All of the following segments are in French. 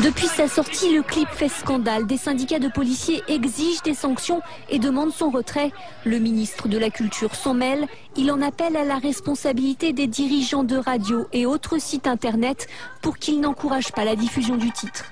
Depuis sa sortie, le clip fait scandale. Des syndicats de policiers exigent des sanctions et demandent son retrait. Le ministre de la Culture s'en mêle. Il en appelle à la responsabilité des dirigeants de radio et autres sites internet pour qu'ils n'encouragent pas la diffusion du titre.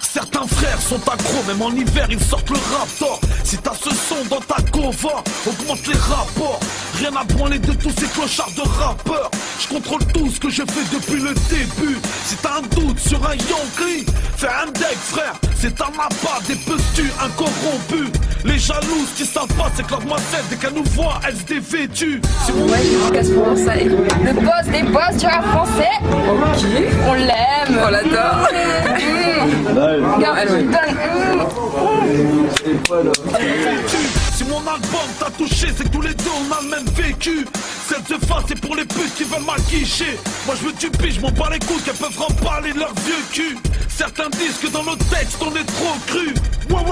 Certains frères sont accros, même en hiver ils sortent le Raptor. Si t'as ce son dans ta cova, augmente les rapports. Rien à branler de tous ces clochards de rappeurs. Je contrôle tout ce que je fais depuis le début. Si t'as un doute sur un Yankee, fais un deck frère. C'est un appât, des pestus incorrompus. Les jalouses qui savent pas, c'est que leur moissette, dès qu'elle nous voit, elle se dévêtue. Ouais, je casse pour ça. Le boss des boss du rap français. Ok. On l'aime. On l'adore. Regarde, elle me donne. Si mon album t'a touché, c'est que tous les deux on a le même vécu. Cette face c'est pour les putes qui veulent m'acquicher. Moi je veux du pige, je m'en bats les couilles qu'elles peuvent remballer leur vieux cul. Certains disent que dans nos textes on est trop cru. Ouais.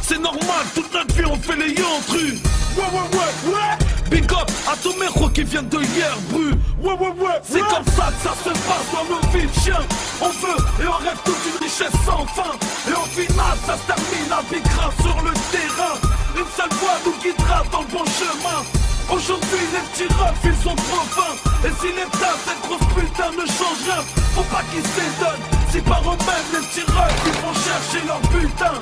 C'est normal, toute notre vie on fait les yantrus. Ouais. Big up à tous mes héros qui viennent de hier, bru. Ouais. C'est comme ça que ça se passe dans nos vies de chiens. On veut et on rêve toute une richesse sans fin. Et au final ça se termine à big grave sur le terrain. Une seule voix nous guidera dans le bon chemin. Aujourd'hui les petits refs ils sont trop fins. Et si l'état cette grosse putain ne change rien, faut pas qu'ils s'étonnent. Si par eux-mêmes les petits refs ils vont chercher leur butin.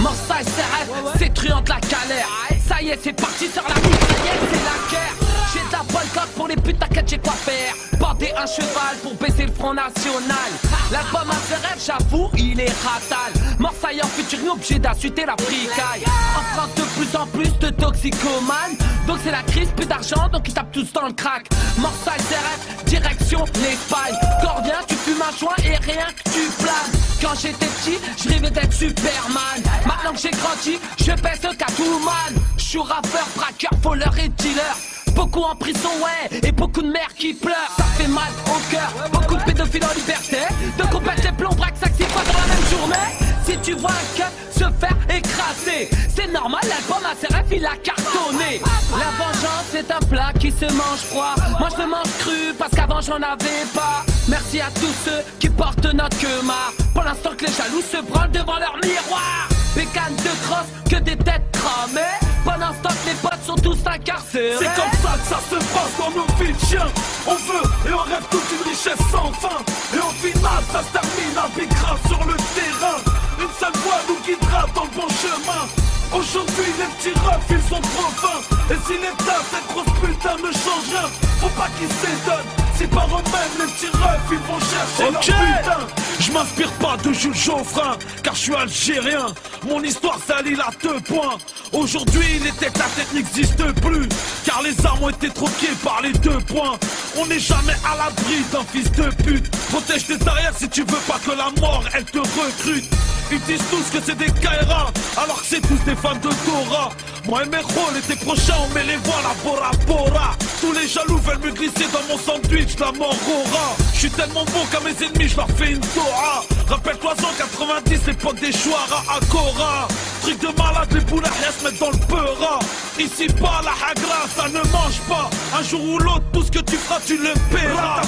Marseille s'arrête, c'est truand de la galère. Ça y est, c'est parti sur la route, ça y est, c'est la guerre. J'ai de la bonne coque pour les putes, t'inquiète, j'ai quoi faire. Porter un cheval pour baisser le Front National. L'album a ses rêves, j'avoue, il est ratal. Marseille en futur, obligé d'insulter la fricaille. En France, de plus en plus de toxicomanes. Donc c'est la crise, plus d'argent, donc ils tapent tous dans le crack. Marseille ses rêves, direction l'Espagne. Cordien, tu fumes un joint et rien que tu planes. Quand j'étais petit, je rêvais d'être Superman. Maintenant que j'ai grandi, je pèse le Catwoman. Je suis rappeur, braqueur, voleur et dealer. Beaucoup en prison, ouais, et beaucoup de mères qui pleurent. Ça fait mal au cœur, beaucoup de pédophiles en liberté. De compète les plombs, braque, ça 6 fois dans la même journée. Si tu vois un keuf se faire écraser, c'est normal, l'album à ses rêves, il a cartonné. La vengeance est un plat qui se mange froid. Moi je le mange cru parce qu'avant j'en avais pas. Merci à tous ceux qui portent notre queuma. Pour l'instant que les jaloux se branlent devant leur miroir. Bécane de crosse, que des têtes cramées. Pendant ce temps que les potes sont tous incarcérés. C'est comme ça que ça se passe dans nos vies de chiens. On veut et on rêve toute une richesse sans fin. Et au final ça se termine à big grave sur le terrain. Une seule voix nous guidera dans le bon chemin. Aujourd'hui les petits refs ils sont trop fins. Et si l'état cette grosse putain ne change rien, faut pas qu'ils s'étonnent. Si par eux-mêmes les petits refs ils vont chercher leur putain. Je m'inspire pas de Jules Geoffrin, car je suis algérien. Mon histoire s'allie à 2 points. Aujourd'hui les têtes à tête n'existent plus, car les armes ont été troquées par les 2 points. On n'est jamais à l'abri d'un fils de pute. Protège tes arrières si tu veux pas que la mort elle te recrute. Ils disent tous que c'est des Kaira, alors que c'est tous des fans de Dora. Moi et mes rôles, l'été prochain on met les voiles à Bora Bora. Tous les jaloux veulent me glisser dans mon sandwich, la mort aura. Je suis tellement bon qu'à mes ennemis je leur fais une Dora. Rappelle-toi en 90, l'époque des Chouara à Cora. Truc de malade, les boules à se mettent dans le peura. Ici pas la hagra, ça ne mange pas. Un jour ou l'autre, tout ce que tu feras, tu le paieras.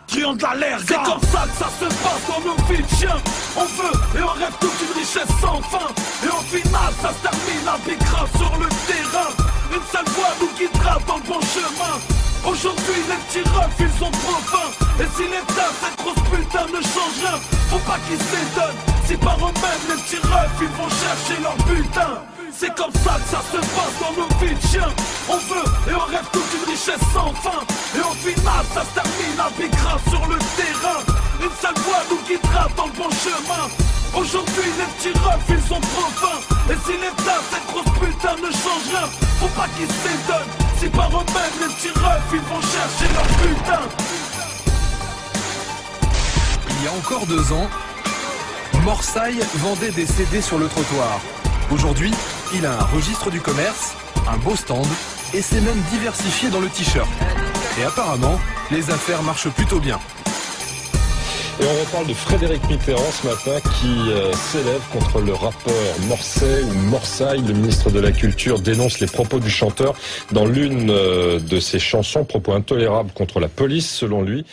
Truand de la lerga. C'est comme ça que ça se passe dans nos vies de chiens. On veut et on rêve toute une richesse sans fin. Et au final, ça se termine à big grave sur le terrain. Une seule voix nous guidera dans le bon chemin. Aujourd'hui, les petits refs, ils sont trop fins. Et si l'état, cette grosse putain ne change rien, faut pas qu'ils s'étonnent. Si par eux-mêmes, les petits refs, ils vont chercher leur butin. C'est comme ça que ça se passe dans nos vies de chiens. On veut et on rêve toute une richesse sans fin. Et au final, ça se termine à big grave sur le terrain. Une seule voix nous guidera dans le bon chemin. Aujourd'hui, les petits refs, ils sont trop fins. Et si l'état, cette grosse putain ne change rien, faut pas qu'ils s'étonnent. Si par eux-mêmes, les petits refs, ils vont chercher leur putain. Il y a encore 2 ans, Morsaille vendait des CD sur le trottoir. Aujourd'hui, il a un registre du commerce, un beau stand et s'est même diversifié dans le t-shirt. Et apparemment, les affaires marchent plutôt bien. Et on reparle de Frédéric Mitterrand ce matin qui s'élève contre le rappeur Morseille ou Morsaille. Le ministre de la Culture dénonce les propos du chanteur dans l'une de ses chansons, propos intolérables contre la police selon lui.